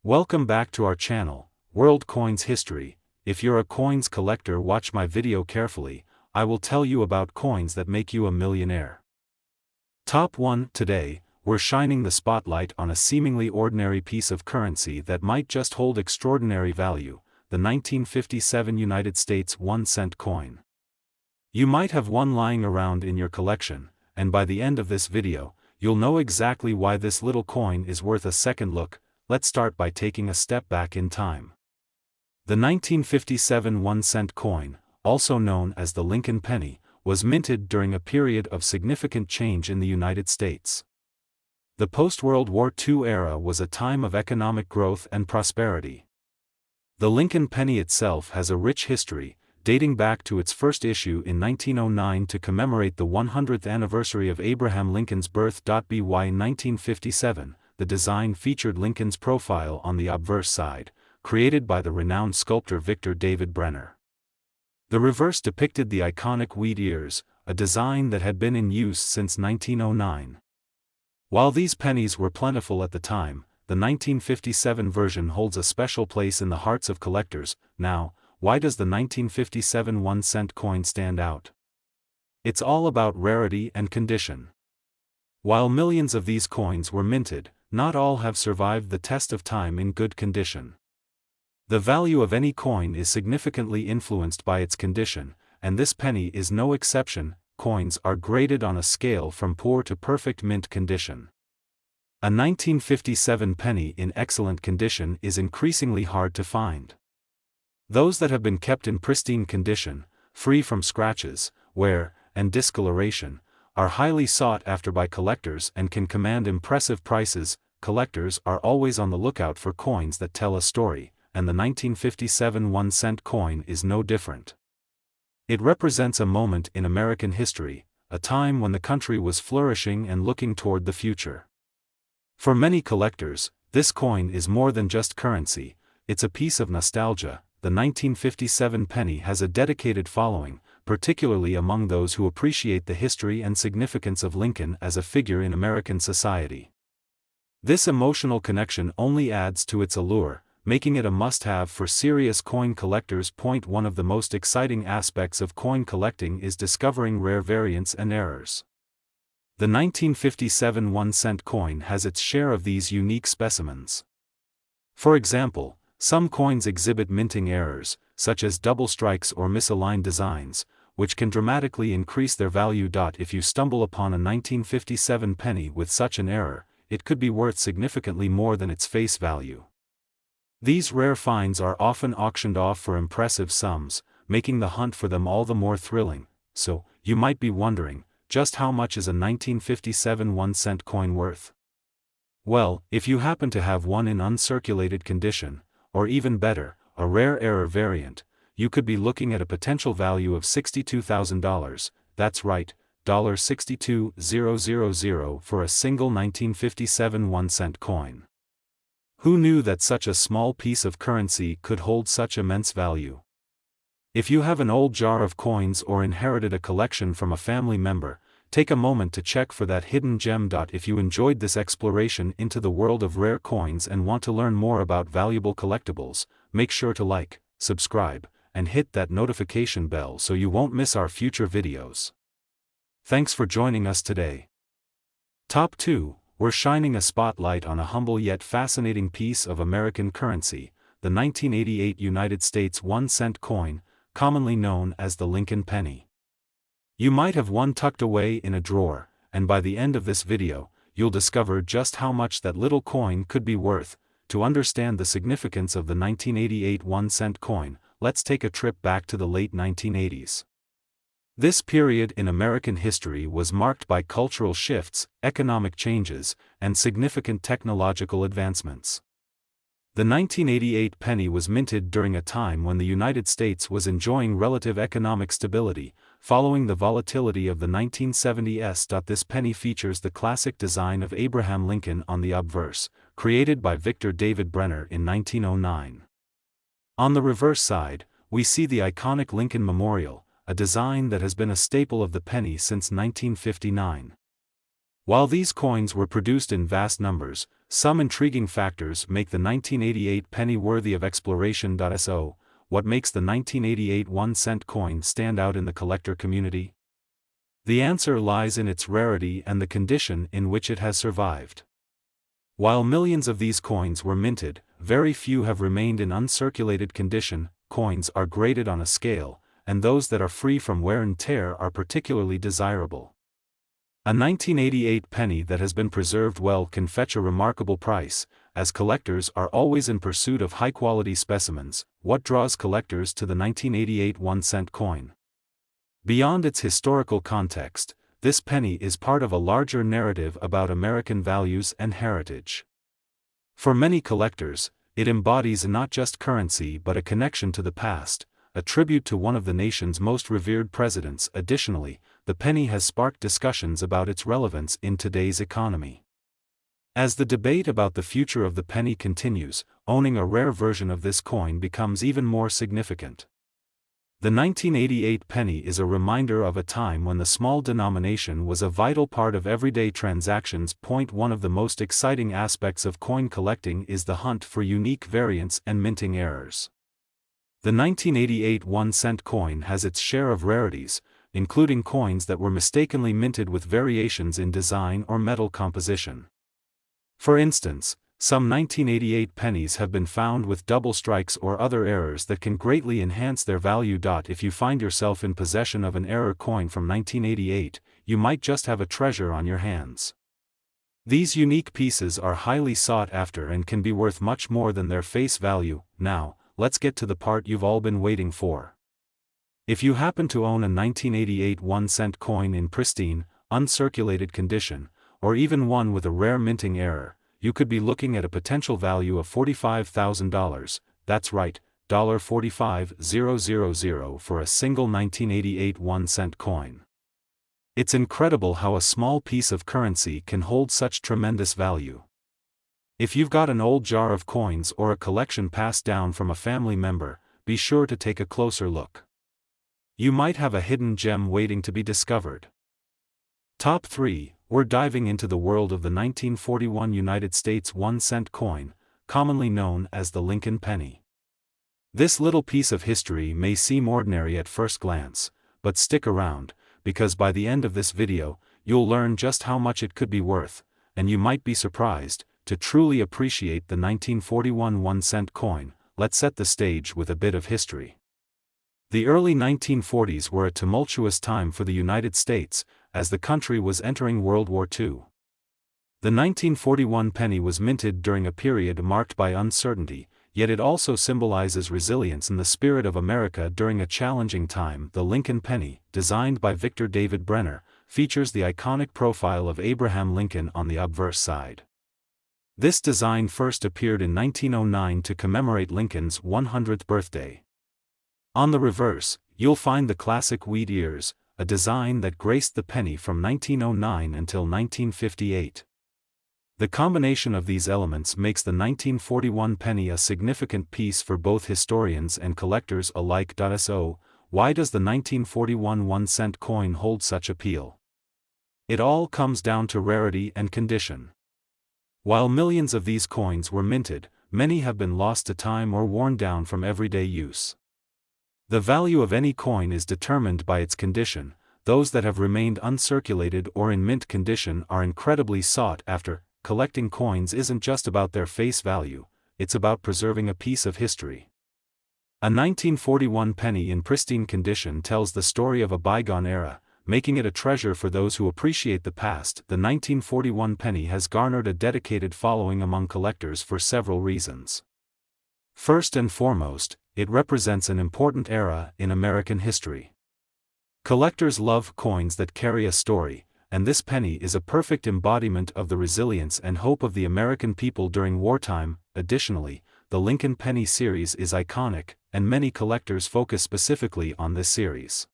Welcome back to our channel, World Coins History. If you're a coins collector, watch my video carefully. I will tell you about coins that make you a millionaire. Top 1. Today, we're shining the spotlight on a seemingly ordinary piece of currency that might just hold extraordinary value, the 1957 United States 1-cent coin. You might have one lying around in your collection, and by the end of this video, you'll know exactly why this little coin is worth a second look. Let's start by taking a step back in time. The 1957 1-cent coin, also known as the Lincoln penny, was minted during a period of significant change in the United States. The post-World War II era was a time of economic growth and prosperity. The Lincoln penny itself has a rich history, dating back to its first issue in 1909 to commemorate the 100th anniversary of Abraham Lincoln's birth. In 1957, the design featured Lincoln's profile on the obverse side, created by the renowned sculptor Victor David Brenner. The reverse depicted the iconic wheat ears, a design that had been in use since 1909. While these pennies were plentiful at the time, the 1957 version holds a special place in the hearts of collectors. Now, why does the 1957 1-cent coin stand out? It's all about rarity and condition. While millions of these coins were minted, not all have survived the test of time in good condition. The value of any coin is significantly influenced by its condition, and this penny is no exception. Coins are graded on a scale from poor to perfect mint condition. A 1957 penny in excellent condition is increasingly hard to find. Those that have been kept in pristine condition, free from scratches, wear, and discoloration, are highly sought after by collectors and can command impressive prices. Collectors are always on the lookout for coins that tell a story, and the 1957 1-cent coin is no different. It represents a moment in American history, a time when the country was flourishing and looking toward the future. For many collectors, this coin is more than just currency, it's a piece of nostalgia. The 1957 penny has a dedicated following, particularly among those who appreciate the history and significance of Lincoln as a figure in American society. This emotional connection only adds to its allure, making it a must-have for serious coin collectors. One of the most exciting aspects of coin collecting is discovering rare variants and errors. The 1957 1-cent coin has its share of these unique specimens. For example, some coins exhibit minting errors, such as double strikes or misaligned designs, which can dramatically increase their value. If you stumble upon a 1957 penny with such an error, it could be worth significantly more than its face value. These rare finds are often auctioned off for impressive sums, making the hunt for them all the more thrilling. So, you might be wondering, just how much is a 1957 1-cent coin worth? Well, if you happen to have one in uncirculated condition, or even better, a rare error variant, you could be looking at a potential value of $62,000, that's right, $62,000 for a single 1957 1-cent coin. Who knew that such a small piece of currency could hold such immense value? If you have an old jar of coins or inherited a collection from a family member, take a moment to check for that hidden gem. If you enjoyed this exploration into the world of rare coins and want to learn more about valuable collectibles, make sure to like, subscribe, and hit that notification bell so you won't miss our future videos. Thanks for joining us today. Top 2. We're shining a spotlight on a humble yet fascinating piece of American currency, the 1988 United States 1-cent coin, commonly known as the Lincoln penny. You might have one tucked away in a drawer, and by the end of this video, you'll discover just how much that little coin could be worth. To understand the significance of the 1988 1-cent coin, let's take a trip back to the late 1980s. This period in American history was marked by cultural shifts, economic changes, and significant technological advancements. The 1988 penny was minted during a time when the United States was enjoying relative economic stability, following the volatility of the 1970s. This penny features the classic design of Abraham Lincoln on the obverse, created by Victor David Brenner in 1909. On the reverse side, we see the iconic Lincoln Memorial, a design that has been a staple of the penny since 1959. While these coins were produced in vast numbers, some intriguing factors make the 1988 penny worthy of exploration. So, what makes the 1988 1-cent coin stand out in the collector community? The answer lies in its rarity and the condition in which it has survived. While millions of these coins were minted, very few have remained in uncirculated condition. Coins are graded on a scale, and those that are free from wear and tear are particularly desirable. A 1988 penny that has been preserved well can fetch a remarkable price, as collectors are always in pursuit of high-quality specimens. What draws collectors to the 1988 1-cent coin? Beyond its historical context, this penny is part of a larger narrative about American values and heritage. For many collectors, it embodies not just currency but a connection to the past, a tribute to one of the nation's most revered presidents. Additionally, the penny has sparked discussions about its relevance in today's economy. As the debate about the future of the penny continues, owning a rare version of this coin becomes even more significant. The 1988 penny is a reminder of a time when the small denomination was a vital part of everyday transactions. One of the most exciting aspects of coin collecting is the hunt for unique variants and minting errors. The 1988 1-cent coin has its share of rarities, including coins that were mistakenly minted with variations in design or metal composition. For instance, some 1988 pennies have been found with double strikes or other errors that can greatly enhance their value. If you find yourself in possession of an error coin from 1988, you might just have a treasure on your hands. These unique pieces are highly sought after and can be worth much more than their face value. Now, let's get to the part you've all been waiting for. If you happen to own a 1988 1-cent coin in pristine, uncirculated condition, or even one with a rare minting error, you could be looking at a potential value of $45,000, that's right, $45,000 for a single 1988 1-cent coin. It's incredible how a small piece of currency can hold such tremendous value. If you've got an old jar of coins or a collection passed down from a family member, be sure to take a closer look. You might have a hidden gem waiting to be discovered. Top 3, we're diving into the world of the 1941 United States 1-cent coin, commonly known as the Lincoln penny. This little piece of history may seem ordinary at first glance, but stick around, because by the end of this video, you'll learn just how much it could be worth, and you might be surprised. To truly appreciate the 1941 1-cent coin, let's set the stage with a bit of history. The early 1940s were a tumultuous time for the United States, as the country was entering World War II. The 1941 penny was minted during a period marked by uncertainty, yet it also symbolizes resilience in the spirit of America during a challenging time. The Lincoln penny, designed by Victor David Brenner, features the iconic profile of Abraham Lincoln on the obverse side. This design first appeared in 1909 to commemorate Lincoln's 100th birthday. On the reverse, you'll find the classic wheat ears, a design that graced the penny from 1909 until 1958. The combination of these elements makes the 1941 penny a significant piece for both historians and collectors alike. So, why does the 1941 1-cent coin hold such appeal? It all comes down to rarity and condition. While millions of these coins were minted, many have been lost to time or worn down from everyday use. The value of any coin is determined by its condition. Those that have remained uncirculated or in mint condition are incredibly sought after. Collecting coins isn't just about their face value, it's about preserving a piece of history. A 1941 penny in pristine condition tells the story of a bygone era, making it a treasure for those who appreciate the past. The 1941 penny has garnered a dedicated following among collectors for several reasons. First and foremost, it represents an important era in American history. Collectors love coins that carry a story, and this penny is a perfect embodiment of the resilience and hope of the American people during wartime. Additionally, the Lincoln penny series is iconic, and many collectors focus specifically on this series.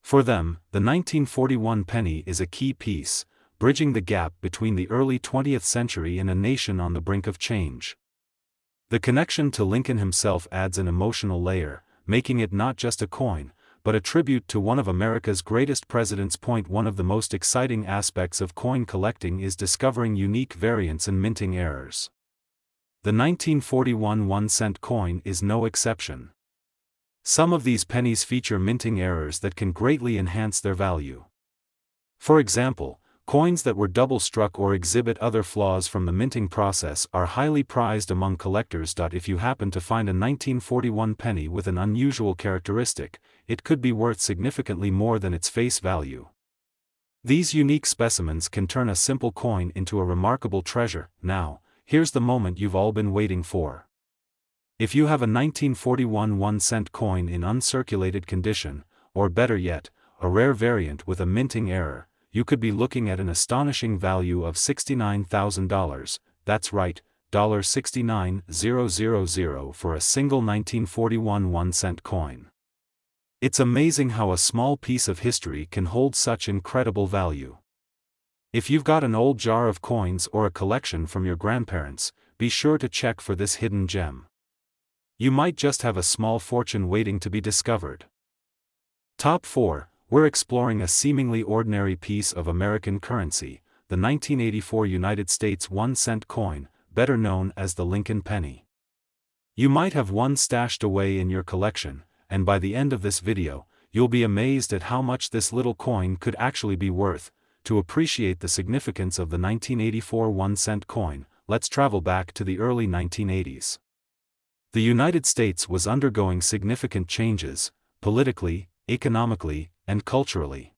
For them, the 1941 penny is a key piece, bridging the gap between the early 20th century and a nation on the brink of change. The connection to Lincoln himself adds an emotional layer, making it not just a coin, but a tribute to one of America's greatest presidents. One of the most exciting aspects of coin collecting is discovering unique variants and minting errors. The 1941 1-cent coin is no exception. Some of these pennies feature minting errors that can greatly enhance their value. For example, coins that were double-struck or exhibit other flaws from the minting process are highly prized among collectors. If you happen to find a 1941 penny with an unusual characteristic, it could be worth significantly more than its face value. These unique specimens can turn a simple coin into a remarkable treasure. Now, here's the moment you've all been waiting for. If you have a 1941 1-cent coin in uncirculated condition, or better yet, a rare variant with a minting error, you could be looking at an astonishing value of $69,000, that's right, $69,000 for a single 1941 1-cent coin. It's amazing how a small piece of history can hold such incredible value. If you've got an old jar of coins or a collection from your grandparents, be sure to check for this hidden gem. You might just have a small fortune waiting to be discovered. Top 4. We're exploring a seemingly ordinary piece of American currency, the 1984 United States 1-cent coin, better known as the Lincoln penny. You might have one stashed away in your collection, and by the end of this video, you'll be amazed at how much this little coin could actually be worth. To appreciate the significance of the 1984 1-cent coin, let's travel back to the early 1980s. The United States was undergoing significant changes, politically, economically, and culturally.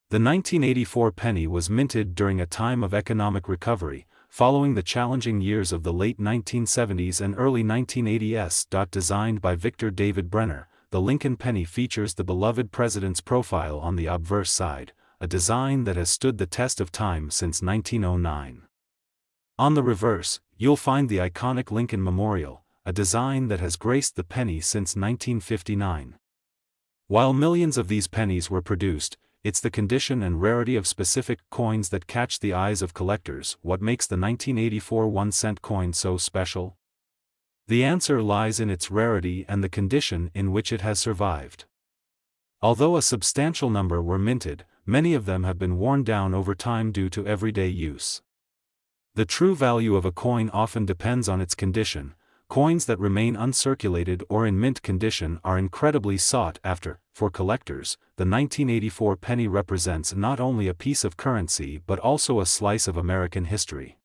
The 1984 penny was minted during a time of economic recovery, following the challenging years of the late 1970s and early 1980s. Designed by Victor David Brenner, the Lincoln penny features the beloved president's profile on the obverse side, a design that has stood the test of time since 1909. On the reverse, you'll find the iconic Lincoln Memorial, a design that has graced the penny since 1959. While millions of these pennies were produced, it's the condition and rarity of specific coins that catch the eyes of collectors. What makes the 1984 1-cent coin so special? The answer lies in its rarity and the condition in which it has survived. Although a substantial number were minted, many of them have been worn down over time due to everyday use. The true value of a coin often depends on its condition. Coins that remain uncirculated or in mint condition are incredibly sought after. For collectors, the 1984 penny represents not only a piece of currency but also a slice of American history.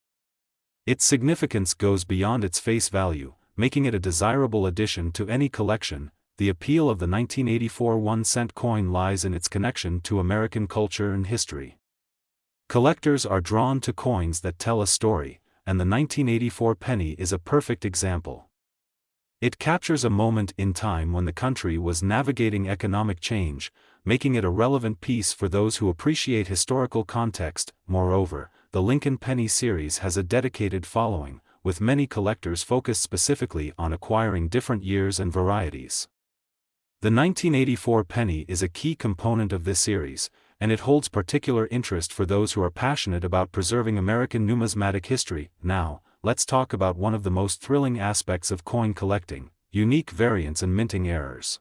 Its significance goes beyond its face value, making it a desirable addition to any collection. The appeal of the 1984 1-cent coin lies in its connection to American culture and history. Collectors are drawn to coins that tell a story, and the 1984 penny is a perfect example. It captures a moment in time when the country was navigating economic change, making it a relevant piece for those who appreciate historical context. Moreover, the Lincoln penny series has a dedicated following, with many collectors focused specifically on acquiring different years and varieties. The 1984 penny is a key component of this series, and it holds particular interest for those who are passionate about preserving American numismatic history. Now, let's talk about one of the most thrilling aspects of coin collecting: unique variants and minting errors.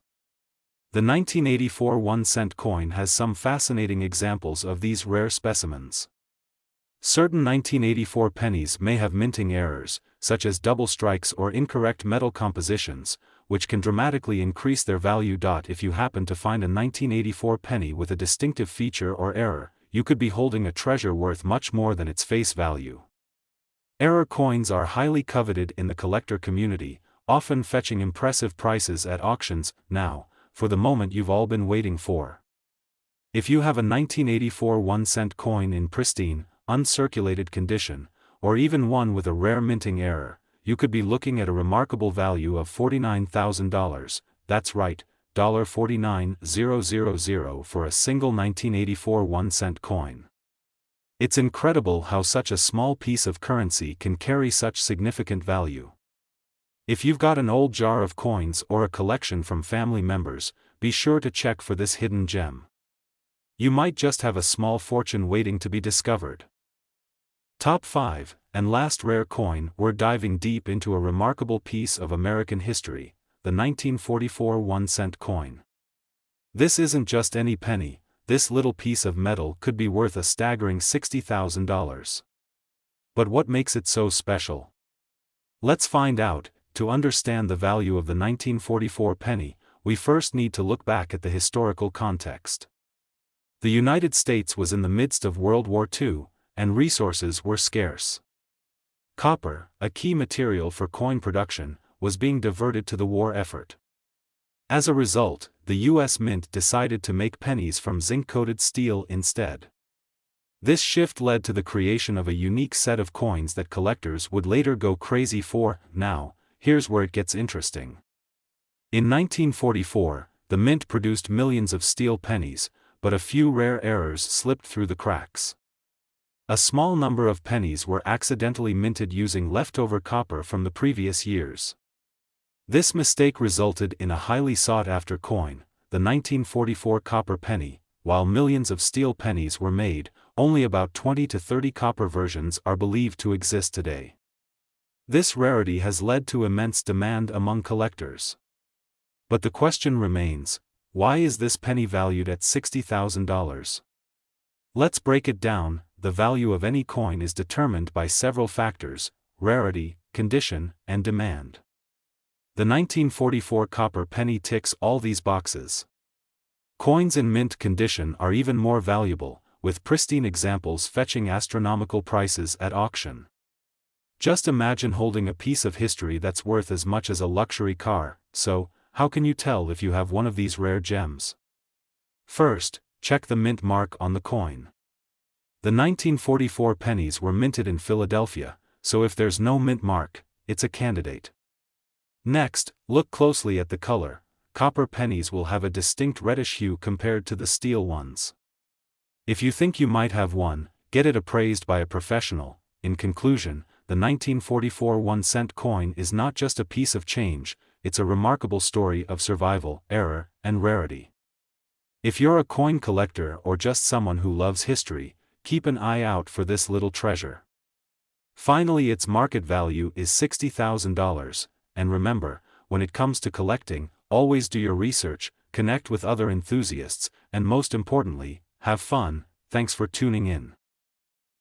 The 1984 1-cent coin has some fascinating examples of these rare specimens. Certain 1984 pennies may have minting errors, such as double strikes or incorrect metal compositions, which can dramatically increase their value. If you happen to find a 1984 penny with a distinctive feature or error, you could be holding a treasure worth much more than its face value. Error coins are highly coveted in the collector community, often fetching impressive prices at auctions. Now, for the moment you've all been waiting for. If you have a 1984 1-cent coin in pristine, uncirculated condition, or even one with a rare minting error, you could be looking at a remarkable value of $49,000, that's right, $49,000 for a single 1984 1-cent coin. It's incredible how such a small piece of currency can carry such significant value. If you've got an old jar of coins or a collection from family members, be sure to check for this hidden gem. You might just have a small fortune waiting to be discovered. Top 5, and last rare coin. We're diving deep into a remarkable piece of American history, the 1944 1-cent coin. This isn't just any penny, this little piece of metal could be worth a staggering $60,000. But what makes it so special? Let's find out. To understand the value of the 1944 penny, we first need to look back at the historical context. The United States was in the midst of World War II, and resources were scarce. Copper, a key material for coin production, was being diverted to the war effort. As a result, the U.S. Mint decided to make pennies from zinc-coated steel instead. This shift led to the creation of a unique set of coins that collectors would later go crazy for. Now, here's where it gets interesting. In 1944, the Mint produced millions of steel pennies, but a few rare errors slipped through the cracks. A small number of pennies were accidentally minted using leftover copper from the previous years. This mistake resulted in a highly sought-after coin, the 1944 copper penny. While millions of steel pennies were made, only about 20 to 30 copper versions are believed to exist today. This rarity has led to immense demand among collectors. But the question remains, why is this penny valued at $60,000? Let's break it down. The value of any coin is determined by several factors: rarity, condition, and demand. The 1944 copper penny ticks all these boxes. Coins in mint condition are even more valuable, with pristine examples fetching astronomical prices at auction. Just imagine holding a piece of history that's worth as much as a luxury car. So, how can you tell if you have one of these rare gems? First, check the mint mark on the coin. The 1944 pennies were minted in Philadelphia, so if there's no mint mark, it's a candidate. Next, look closely at the color. Copper pennies will have a distinct reddish hue compared to the steel ones. If you think you might have one, get it appraised by a professional. In conclusion, the 1944 1-cent coin is not just a piece of change, it's a remarkable story of survival, error, and rarity. If you're a coin collector or just someone who loves history, keep an eye out for this little treasure. Finally, its market value is $60,000, and remember, when it comes to collecting, always do your research, connect with other enthusiasts, and most importantly, have fun. Thanks for tuning in.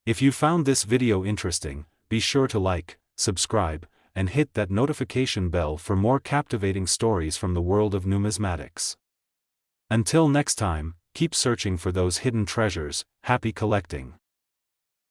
If you found this video interesting, be sure to like, subscribe, and hit that notification bell for more captivating stories from the world of numismatics. Until next time, keep searching for those hidden treasures. Happy collecting!